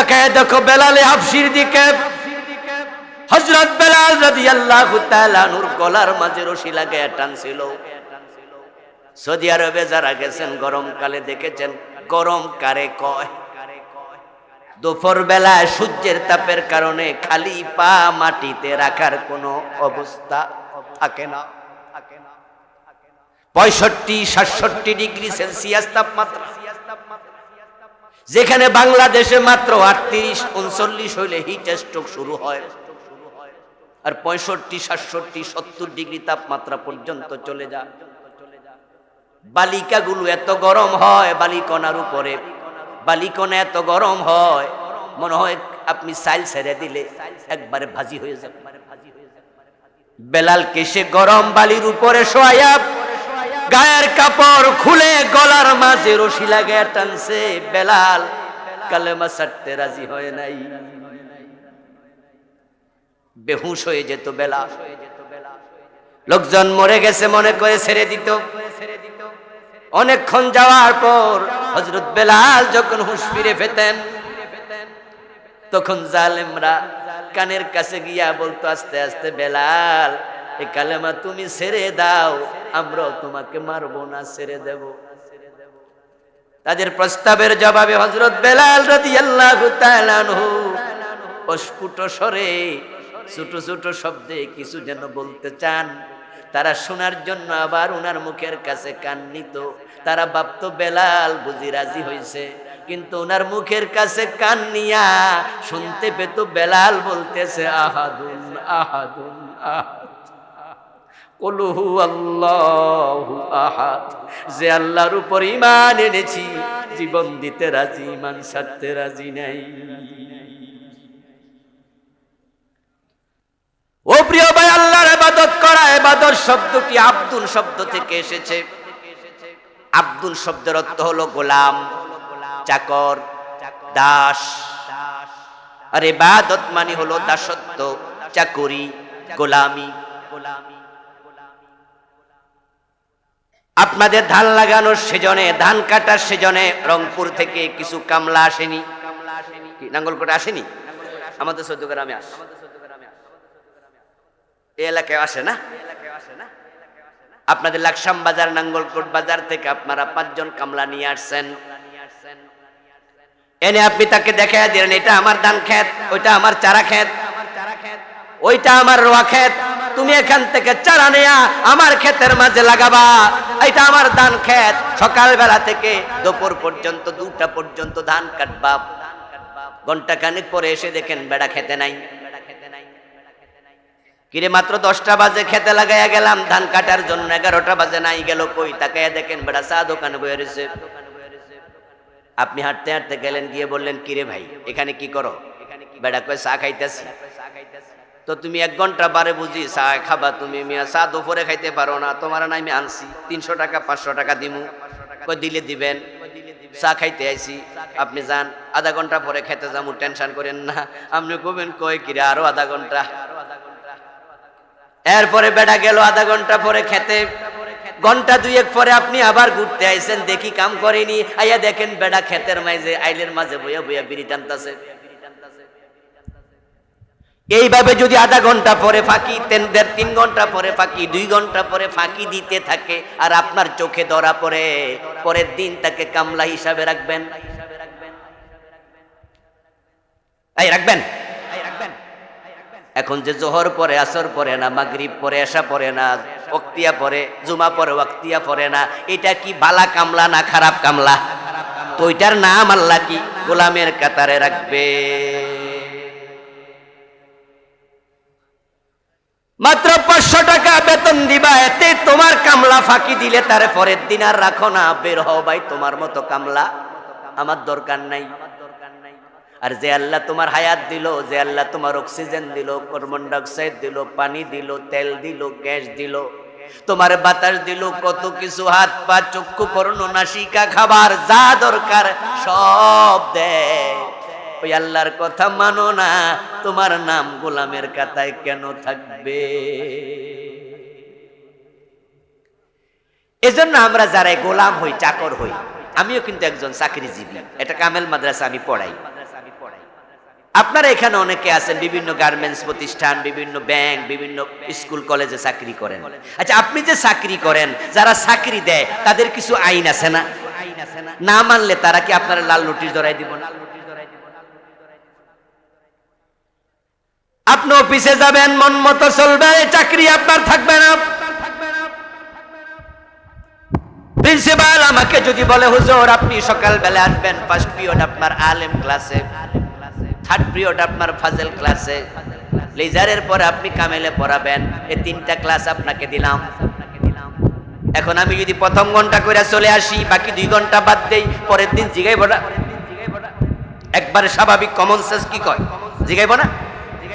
তাকায় দেখো বেলালে হাবশির দিকে। হযরত বেলাল রাদিয়াল্লাহু তাআলা আনহুর গলার মাঝে রশি লাগায়া টানছিল। সৌদি আরবে যারা গেছেন গরমকালে দেখেছেন গরম কারে কয়। দুপুর বেলায় সূর্যের তাপের কারণে খালি পা মাটিতে রাখার কোনো অবস্থা থাকে না। 65-67 ডিগ্রি সেলসিয়াস তাপমাত্রা, যেখানে বাংলাদেশে মাত্র 38-39 হইলে হিট স্ট্রোক শুরু হয়, আর 65-67-70 ডিগ্রি তাপমাত্রা পর্যন্ত চলে যায়। বালিকাগুলো এত গরম হয়, বালিকণার উপরে বালিকণা এত গরম হয়, মনে হয় আপনি সাইল ছেড়ে দিলে একবারে ভাজি হয়ে যাবে। বেলালকে সে গরম বালির উপরে শোয়া গায়ের কাপড় খুলে গলার মাঝে রশি লাগায় টানছে। বেলাল কালেমা ছাড়তে রাজি হয় নাই, বেহুশ হয়ে যেত বেলাল। লোকজন মরে গেছে মনে করে ছেড়ে দিত। অনেকক্ষণ যাওয়ার পর হযরত বেলাল যখন হুঁশ ফিরে পেতেন, তখন জালেমরা কানের কাছে গিয়া বলতো আস্তে আস্তে, বেলাল এই কালেমা তুমি ছেড়ে দাও, আমরাও তোমাকে মারবো না, ছেড়ে দেব। তাদের প্রস্তাবের জবাবে হযরত বেলাল রাদিয়াল্লাহু তাআলা আনহু অস্ফুট স্বরে ছোট ছোট শব্দে কিছু যেন বলতে চান। তারা শোনার জন্য আবার উনার মুখের কাছে কান নিত। তারা ভাবতো বেলাল বুঝি রাজি হইছে, কিন্তু উনার মুখের কাছে কান নিয়া শুনতে পেত বেলাল বলতেছে আহাদুন আহাদুন আহাদ, কুল হু আল্লাহু আহাদ। যে আল্লাহর উপর ঈমান এনেছি, জীবন দিতে রাজি, ঈমান ছাড়তে রাজি নাই। ও প্রিয় ভাই, আল্লাহর ইবাদত করা, ইবাদত শব্দটি আব্দুল শব্দ থেকে এসেছে। আব্দুল শব্দের অর্থ হলো গোলাম, চাকর, দাস। আর ইবাদত মানে হলো দাসত্ব, চাকরি, গোলামি। আপনাদের ধান লাগানোর সেজনে, ধান কাটার সেজনে রংপুর থেকে কিছু কামলা আসেনি? নাঙ্গলকোটে আসেনি? আমাদের চৌদ্দগ্রামে আসে, এই এলাকায় আসে না? আপনাদের লাকসাম বাজার, নাঙ্গলকোট বাজার থেকে আপনারা 5 জন কামলা নিয়ে আসছেন। এনে আপনি তাকে দেখাইয়া দিলেন, এটা আমার ধান ক্ষেত, ওইটা আমার চারা ক্ষেত, ওইটা আমার রোয়া ক্ষেত। তুমি এখান থেকে চারা নেয়া আমার ক্ষেতের মাঝে লাগাবা, এটা আমার ধান ক্ষেত। সকালবেলা থেকে দুপুর পর্যন্ত 2টা পর্যন্ত ধান কাটবা। ঘন্টা খানিক পরে এসে দেখেন বেড়া খেতে নাই। কিরে মাত্র 10টা বাজে খেতে লাগাইয়া গেলাম ধান কাটার জন্য, 11টা বাজে নাই, গেল কই? তাকাইয়া দেখেন বেড়া চা দোকানে বসে রয়েছে। আপনি হাঁটতে হাঁটতে গেলেন, গিয়ে বললেন, কিরে ভাই এখানে কি করো? বেড়া কয়, চা খাইতেছি। তো তুমি 1 ঘন্টা বারে বুঝি চা খাবা? তুমি মিয়া চা দুপুরে খাইতে পারো না? তোমার না আমি আনছি 300 টাকা 500 টাকা দিমু। কই দিলে দিবেন, চা খাইতে আইছি, আপনি যান, আধা ঘন্টা পরে খেতে যাবো, টেনশন করেন না। আপনি কবেন, কয় কিরে আরো আধা ঘন্টা। এরপরে বেড়া গেল আধা ঘন্টা পরে খেতে। ঘন্টা 2 পরে আপনি আবার ঘুরতে আইছেন, দেখি কাম করেনি। আইয়া দেখেন বেড়া খেতের মাঝে, আইলের মাঝে বইয়া বইয়া বিড়ি টানতাছে। এইভাবে যদি আধা ঘন্টা পরে ফাঁকি, 3 ঘন্টা পরে ফাঁকি, 2 ঘন্টা পরে ফাঁকি দিতে থাকে, আর আপনার চোখে ধরা পড়ে, পরের দিন তাকে কামলা হিসাবে রাখবেন? রাখবেন? এখন যে জোহর পরে, আসর পরে না, মাগরিব পরে, এশা পরে না, ওয়াক্তিয়া পরে, জুমা পরে, ওয়াক্তিয়া পরে না, এটা কি ভালা কামলা না খারাপ কামলা? তো ওইটার নাম আল্লাহ কি গোলামের কাতারে রাখবে। মাত্র 500 টাকা বেতন দিবা, এতে তোমার কামলা ফাঁকি দিলে তারে পরের দিন আর রাখো না, বের হও ভাই, তোমার মতো কামলা আমার দরকার নাই। আর যে আল্লাহ তোমার হায়াত দিল, যে আল্লাহ তোমার অক্সিজেন দিল, কার্বন ডাইঅক্সাইড দিল, পানি দিল, তেল দিল, গ্যাস দিল, তোমার বাতাস দিল, কত কিছু, হাত পা, চক্ষু, কর্ণ, নাসিকা, খাবার, যা দরকার সব দেয়, ওই আল্লাহর কথা মানো না, তোমার নাম গোলামের কাতায় কেন থাকবে? এজন্য আমরা যারা গোলাম হই, চাকর হই, আমিও কিন্তু একজন চাকরিজীবী, এটা কামেল মাদ্রাসা আমি পড়াই। আপনারা এখানে অনেকে আছেন বিভিন্ন গার্মেন্টস প্রতিষ্ঠান, বিভিন্ন ব্যাংক, বিভিন্ন স্কুল কলেজে চাকরি করেন। আচ্ছা, আপনি যে চাকরি করেন, যারা চাকরি দেয় তাদের কিছু আইন আছে না? না মানলে তারা কি আপনারা লাল নোটিশ ধরাই দিব না? আপনি অফিসে যাবেন, মন মতো চলবে, চাকরি আপনার থাকবে না। প্রিন্সিপাল আমাকে যদি বলে, হুজুর আপনি সকাল বেলা আসবেন, ফার্স্ট পিরিয়ড আপনার আলেম ক্লাসে, থার্ড পিরিয়ড আপনার ফাজেল ক্লাসে, লেজারের পরে আপনি কামেলে পড়াবেন, এই 3টা ক্লাস আপনাকে দিলাম। এখন আমি যদি প্রথম ঘন্টা করে চলে আসি, বাকি 2 ঘন্টা বাদ দেই, পরের দিন জিগাইব না? একবারে স্বাভাবিক কমন সেন্স কি কয়? জিগাইব না?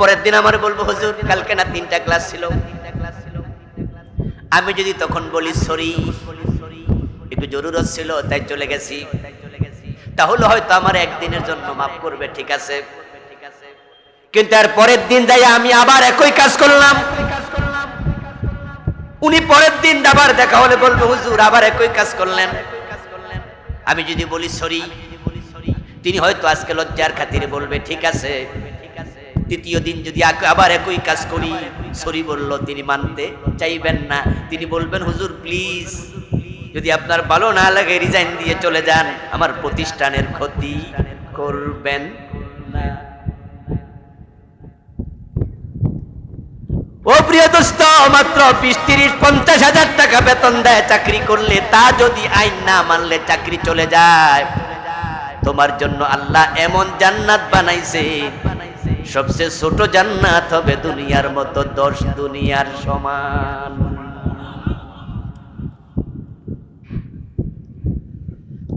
পরের দিন আমার বলবো, হুজুর কালকে না 3টা ক্লাস ছিল। আমি যদি তখন বলি সরি, একটু জরুরত ছিল তাই চলে গেছি, তাহলে হয়তো আমার একদিনের জন্য মাফ করবে, ঠিক আছে। কিন্তু আর পরের দিন যাই আমি আবার একই কাজ করলাম, উনি পরের দিন আবার দেখা হলে বলবে, হুজুর আবার একই কাজ করলেন। আমি যদি বলি সরি, তিনি হয়তো আজকে লজ্জার খাতিরে বলবে ঠিক আছে। তৃতীয় দিন যদি আবার একই কাজ করি, সরি বলল, তিনি মানতে চাইবেন না। তিনি বলবেন, হুজুর প্লিজ, যদি আপনার ভালো না লাগে রিজাইন দিয়ে চলে যান, আমার প্রতিষ্ঠানের ক্ষতি করবেন না। ও প্রিয় দোস্ত, মাত্র 20-30-50 হাজার টাকা বেতন দেয় চাকরি করলে, তা যদি আইন না মানলে চাকরি চলে যায়, তোমার জন্য আল্লাহ এমন জান্নাত বানাইছে, সবচেয়ে ছোট জান্নাত হবে দুনিয়ার মতো 10 দুনিয়ার সমান।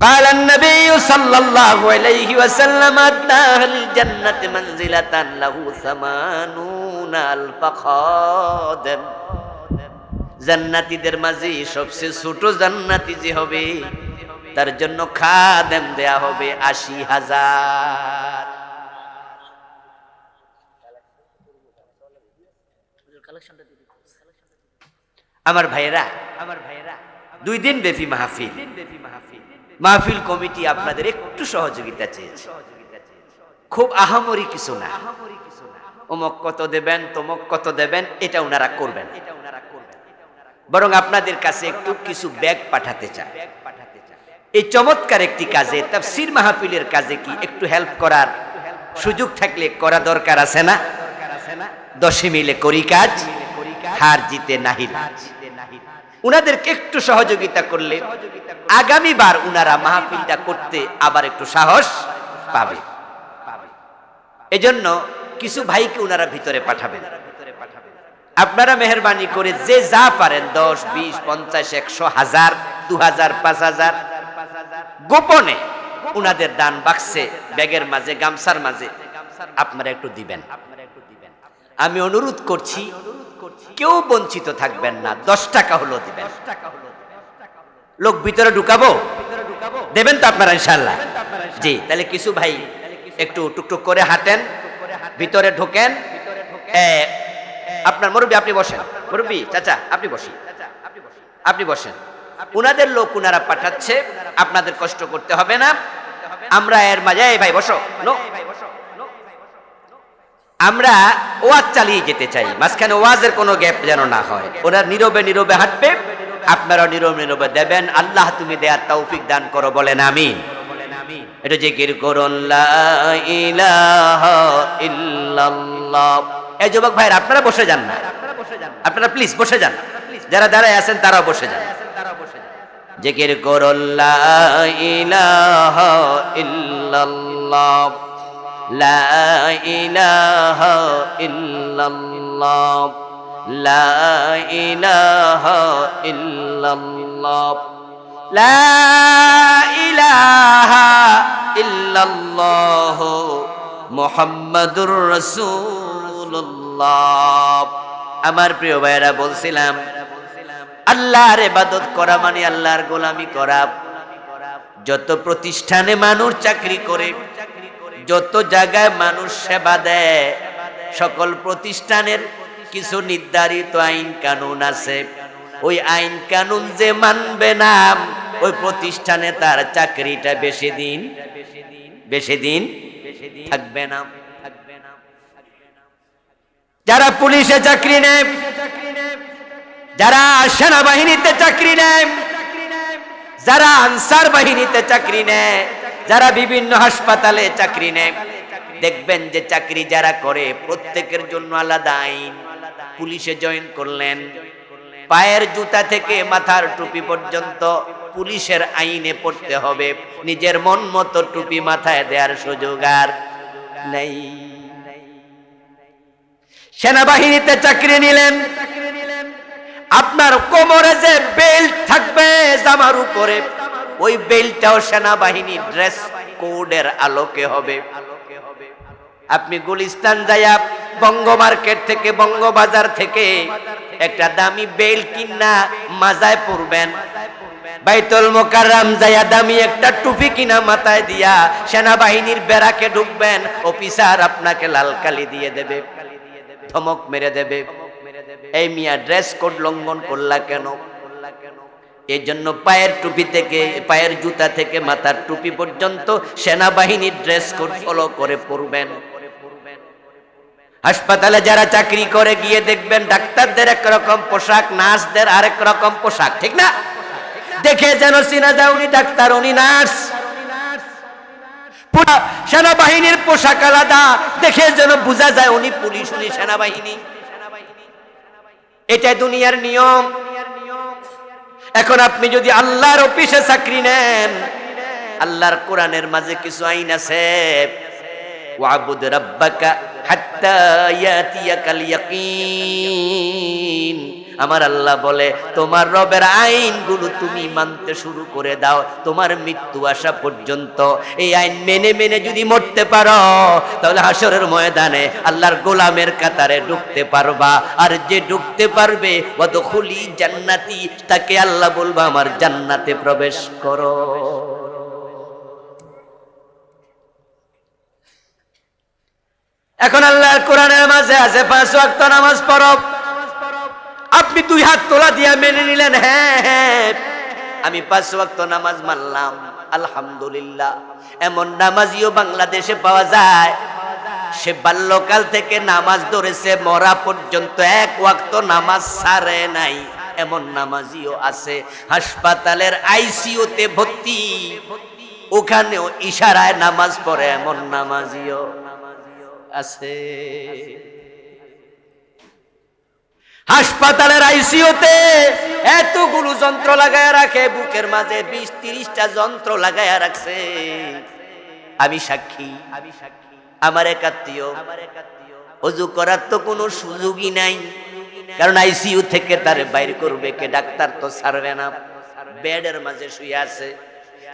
قال النبي صلى الله عليه وسلم أدنى أهل الجنة منزلة له 80 ألف خادم। জান্নাতীদের মাঝে সবচেয়ে ছোট জান্নাতি যে হবে, তার জন্য খাদেম দেয়া হবে 80,000। আমার ভাইয়েরা, 2 দিন ব্যাপী মাহফিল কমিটি আপনাদের একটু সহযোগিতা চেয়েছে। খুব আহামরি কিছু না, অমুক কত দেবেন, তমুক কত দেবেন, এটা ওনারা করবেন। বরং আপনাদের কাছে একটু কিছু ব্যাগ পাঠাতে চান। এই চমৎকার একটি কাজে, তাফসীর মাহফিলের কাজে কি একটু হেল্প করার সুযোগ থাকলে করা দরকার আছে না? 10 মিলে করি কাজ, হার জিতে নাহি লাজ। উনাদেরকে একটু সহযোগিতা করলে আগামীবার উনারা মাহফিলটা করতে আবার একটু সাহস পাবে। এজন্য কিছু ভাইকে উনারা ভিতরে পাঠাবেন। আপনারা মেহেরবানি করে যে যা পারেন, 10, 20, 50, 100, 1000, 2000, 5000 গোপনে উনাদের দান বাক্সে, ব্যাগের মাঝে, গামছার মাঝে আপনারা একটু দিবেন। আমি অনুরোধ করছি, কেউ বঞ্চিত থাকবেন না, 10 টাকা হলো দিবেন। লোক ভিতরে ঢুকাবো, দেবেন তো আপনারা ইনশাআল্লাহ? জি, তাহলে কিছু ভাই একটু টুকটুক করে হাঁটেন, ভিতরে ঢোকেন। আপনার মুরব্বী, আপনি বসেন। মুরব্বী চাচা, আপনি বসেন, আপনি বসেন। উনাদের লোক উনারা পাঠাচ্ছে, আপনাদের কষ্ট করতে হবে না। আমরা এর মাঝে, এই ভাই বসো, নো, আমরা ওয়াজ চালিয়ে যেতে চাই, মাঝখানে ওয়াজের কোনো গ্যাপ যেন না হয়। ওরা নীরবে নীরবে হাঁটবে, আপনারা নীরবে নীরবে দেবেন। আল্লাহ তুমি দেয়ার তৌফিক দান করো, বলেন আমিন। এটা জিকির করুন, লা ইলাহা ইল্লাল্লাহ। এই যুবক ভাইরা, আপনারা বসে যান না, আপনারা প্লিজ বসে যান। যারা দাঁড়ায় আছেন তারাও বসে যান। জিকির করুন, লা ইলাহা ইল্লাল্লাহ, লা ইলাহা ইল্লাল্লাহ, লা ইলাহা ইল্লাল্লাহ, লা ইলাহা ইল্লাল্লাহ, মুহাম্মাদুর রাসূলুল্লাহ। আমার প্রিয় ভাইরা, বলছিলাম আল্লাহর ইবাদত করা মানে আল্লাহর গোলামি করা। যত প্রতিষ্ঠানে মানুষ চাকরি করে, যত জায়গায় মানুষ সেবা দেয়, সকল প্রতিষ্ঠানের কিছু নির্ধারিত আইন কানুন আছে। ওই আইন কানুন যে মানবে না, ওই প্রতিষ্ঠানে তার চাকরিটা বেশি দিন থাকবে না। যারা পুলিশে চাকরি নেয়, যারা সেনাবাহিনীতে চাকরি নেয়, যারা আনসার বাহিনীতে চাকরি নেয়, যারা বিভিন্ন হাসপাতালে চাকরি নেয়, দেখবেন যে চাকরি যারা করে প্রত্যেকের জন্য আলাদা আইন। পুলিশে জয়েন করলেন, পায়ের জুতা থেকে মাথার টুপি পর্যন্ত পুলিশের আইনে পড়তে হবে। নিজের মন মতো টুপি মাথায় দেওয়ার সুযোগ আর নেই। সেনাবাহিনীতে চাকরি নিলেন, আপনার কোমরে যে বেল্ট থাকবে জামার উপরে, ওই বেল্টটাও সেনাবাহিনী ড্রেস কোডের আলোকে হবে। আপনি গুলিস্তান যায়া বঙ্গ মার্কেট থেকে, বঙ্গ বাজার থেকে একটা দামি বেল্ট কিনা মাজায় পরবেন, বাইতুল মোকাররম যায়া দামি একটা টুপি কিনা মাথায় দিয়া সেনাবাহিনীর ব্যারাকে ঢুকবেন, অফিসার আপনাকে লাল কালি দিয়ে দেবে, ধমক মেরে দেবে, এই মিয়া ড্রেস কোড লঙ্ঘন করলা কেন? এই জন্য পায়ের টুপি থেকে, পায়ের জুতা থেকে মাথার টুপি পর্যন্ত সেনাবাহিনীর ড্রেস কোড ফলো করে পরবেন। হাসপাতালে যারা চাকরি করে গিয়ে দেখবেন ডাক্তারদের একরকম পোশাক, নার্সদের আরেক রকম পোশাক, ঠিক না? দেখে যেন চিনা যায় উনি ডাক্তার, উনি নার্স। পুরো সেনাবাহিনীর পোশাক আলাদা, দেখে যেন বোঝা যায় উনি পুলিশ, উনি সেনাবাহিনী। এটা দুনিয়ার নিয়ম। এখন আপনি যদি আল্লাহর অফিসে চাকরি নেন, আল্লাহর কোরআনের মাঝে কিছু আইন আছে, ওয়াবুদ রাব্বাকা হাত্তা ইয়াতিয়াকাল ইয়াকিন। আমার আল্লাহ বলে তোমার রবের আইনগুলো তুমি মানতে শুরু করে দাও তোমার মৃত্যু আসা পর্যন্ত। এই আইন মেনে মেনে যদি মরতে পারো তাহলে হাসরের ময়দানে আল্লাহর গোলামের কাতারে ঢুকতে পারবা। আর যে ঢুকতে পারবে ওয়াদখুলি জান্নাতি, তাকে আল্লাহ বলবে আমার জান্নাতে প্রবেশ করো। এখন আল্লাহর কোরআনের মাঝে আছে 5 ওয়াক্ত নামাজ পড়ো। আপনি 2 হাত তোলা দিয়া মেনে নিলেন, হ্যাঁ হ্যাঁ আমি 5 ওয়াক্ত নামাজ মানলাম, আলহামদুলিল্লাহ। এমন নামাজিও বাংলাদেশে পাওয়া যায়, সে বাল্যকাল থেকে নামাজ ধরেছে, মরা পর্যন্ত 1 ওয়াক্ত নামাজ ছাড়ে নাই, এমন নামাজিও আছে। হাসপাতালের আইসিইউতে ভর্তি, ওখানেও ইশারায় নামাজ পড়ে এমন নামাজিও আছে। হাসপাতালের আইসিইউতে এতগুলো যন্ত্র লাগায়া রাখে, বুকের মাঝে 20-30টা যন্ত্র লাগায়া রাখছে। আমি সাক্ষী, আমার এক আত্মীয় ওযু করার তো কোনো সুযোগই নাই, কারণ আইসিইউ থেকে তারে বাইর করবে কে? ডাক্তার তো ছাড়বে না। বেডের মাঝে শুয়ে আছে,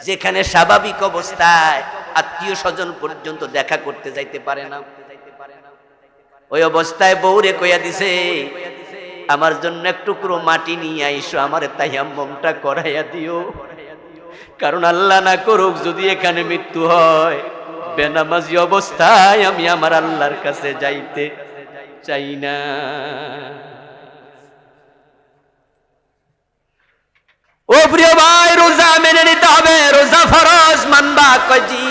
যেখানে স্বাভাবিক অবস্থায় আত্মীয় স্বজন পর্যন্ত দেখা করতে যাইতে পারে না। ওই অবস্থায় বউরে কইয়া দিছে, আমার জন্য এক টুকরো মাটি নিয়ে আইসো, আমার তায়াম্মুমটা করাইয়া দিও, কারণ আল্লাহ না করুক যদি এখানে মৃত্যু হয়, বেনামাজি অবস্থায় আমি আমার আল্লাহর কাছে যাইতে চাই না। ও প্রিয় ভাই, রোজা মেনে নিতে হবে, রোজা ফরজ মানবা। কজি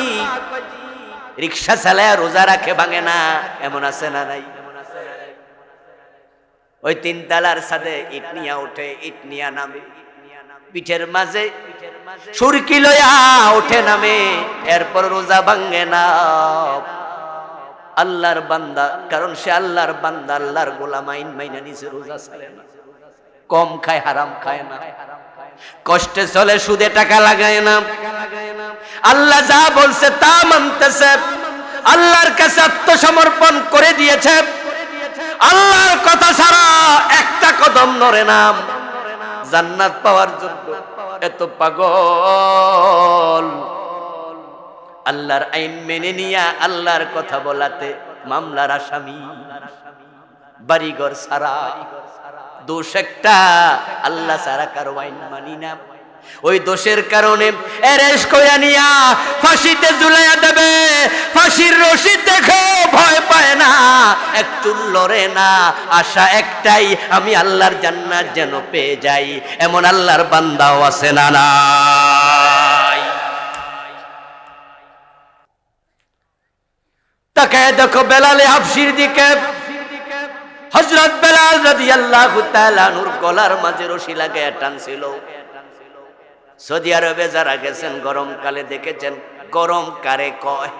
রিক্সা চালায় রোজা রাখে, ভাঙে না, এমন আছে না নাই? ওই 3 তালার ছাদে ইট নিয়া ওঠে, ইট নিয়া নামে, পিঠের মাঝে সুরকি লয়া ওঠে নামে, এরপর রোজা ভাঙে না। আল্লাহর বান্দা, কারণ সে আল্লাহর বান্দা, আল্লাহর গোলাম, আইন মাইনা নিছে, রোজা ছাড়ে না, কম খায়, হারাম খায় না, কষ্টে চলে, সুদে টাকা লাগায় না, আল্লাহ যা বলছে তা মানতেছে, আল্লাহর কাছে আত্মসমর্পণ করে দিয়েছে, আল্লাহর কথা ছাড়া একটা কদম নড়ে না। জান্নাত পাওয়ার জন্য এত পাগল, আল্লাহর আইন মেনে নিয়া আল্লাহর কথা বলাতে মামলার আসামি, বাড়িঘর ছাড়া, দোষ একটা, আল্লাহ ছাড়া কারো আইন মানি না। ওই দোষের কারণে এরেস্ট কইরা নিয়া ফাঁসিতে ঝুলাইয়া দেবে, ফাঁসির রশি দেখে ভয় পায় না, এক চুল লড়ে না, আশা একটাই, আমি আল্লাহর জান্নাত যেন পেয়ে যাই। এমন আল্লাহর বান্দাও আছে না নাই? তাকায় দেখো বেলালে হাফসির দিকে, হযরত বেলাল রাদিয়াল্লাহু তাআলা নূর গলার মাঝে রশি লাগায়া টানছিল। সৌদি আরবে যারা গেছেন গরমকালে দেখেছেন গরম কারে কয়,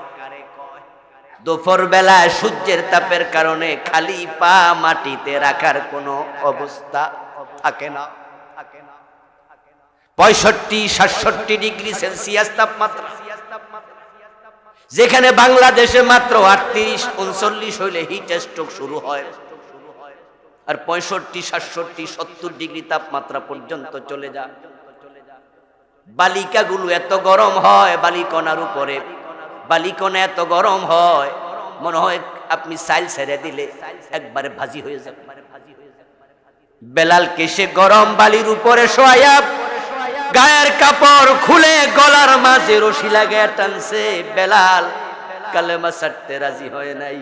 দুপুর বেলায় সূর্যের তাপের কারণে খালি পা মাটিতে রাখার কোনো অবস্থা থাকে না। 65-67 ডিগ্রি সেলসিয়াস তাপমাত্রা, যেখানে বাংলাদেশে মাত্র 38-39 হইলে হিট স্ট্রোক শুরু হয়, আর 65-67-70 ডিগ্রি তাপমাত্রা পর্যন্ত চলে যায়। বালিকাগুলো এত গরম হয়, বালিকণার উপরে বালিকণা এত গরম হয়, মনে হয় আপনি সাইল ছেড়ে দিলে একবারে ভাজি হয়ে যাবে। বেলালকে সে গরম বালির উপরে শোয়া গায়ের কাপড় খুলে গলার মাঝে রশি লাগায় টানছে। বেলাল কালেমা ছাড়তে রাজি হয় নাই,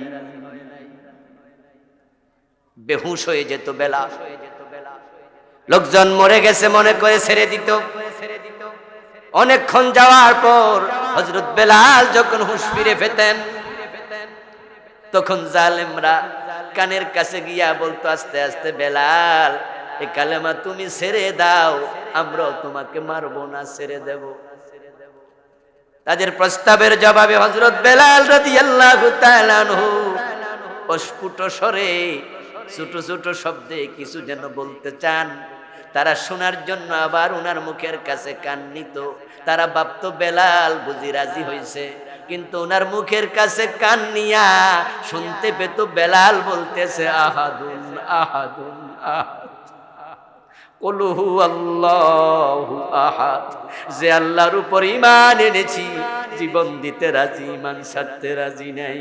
বেহুশ হয়ে যেত বেলাল। লোকজন মরে গেছে মনে করে ছেড়ে দিত। অনেকক্ষণ যাওয়ার পর হযরত বেলাল যখন হুঁশ ফিরে পেতেন, তখন জালেমরা কানের কাছে গিয়া বলতো আস্তে আস্তে, বেলাল এই কালেমা তুমি ছেড়ে দাও, আমরাও তোমাকে মারবো না, ছেড়ে দেব। তাদের প্রস্তাবের জবাবে হযরত বেলাল রাদিয়াল্লাহু তাআলা আনহু অস্ফুট স্বরে ছোট ছোট শব্দে কিছু যেন বলতে চান। তারা শোনার জন্য আবার উনার মুখের কাছে কান নিত। তারা ভাবতো বেলাল বুঝি রাজি হয়েছে, কিন্তু উনার মুখের কাছে কান নিয়া শুনতে পেত বেলাল বলতেছে আহাদুন আহাদুন আহাদ, কুল হু আল্লাহু আহাদ। যে আল্লাহর উপর ঈমান এনেছি, জীবন দিতে রাজি, ঈমান ছাড়তে রাজি নাই।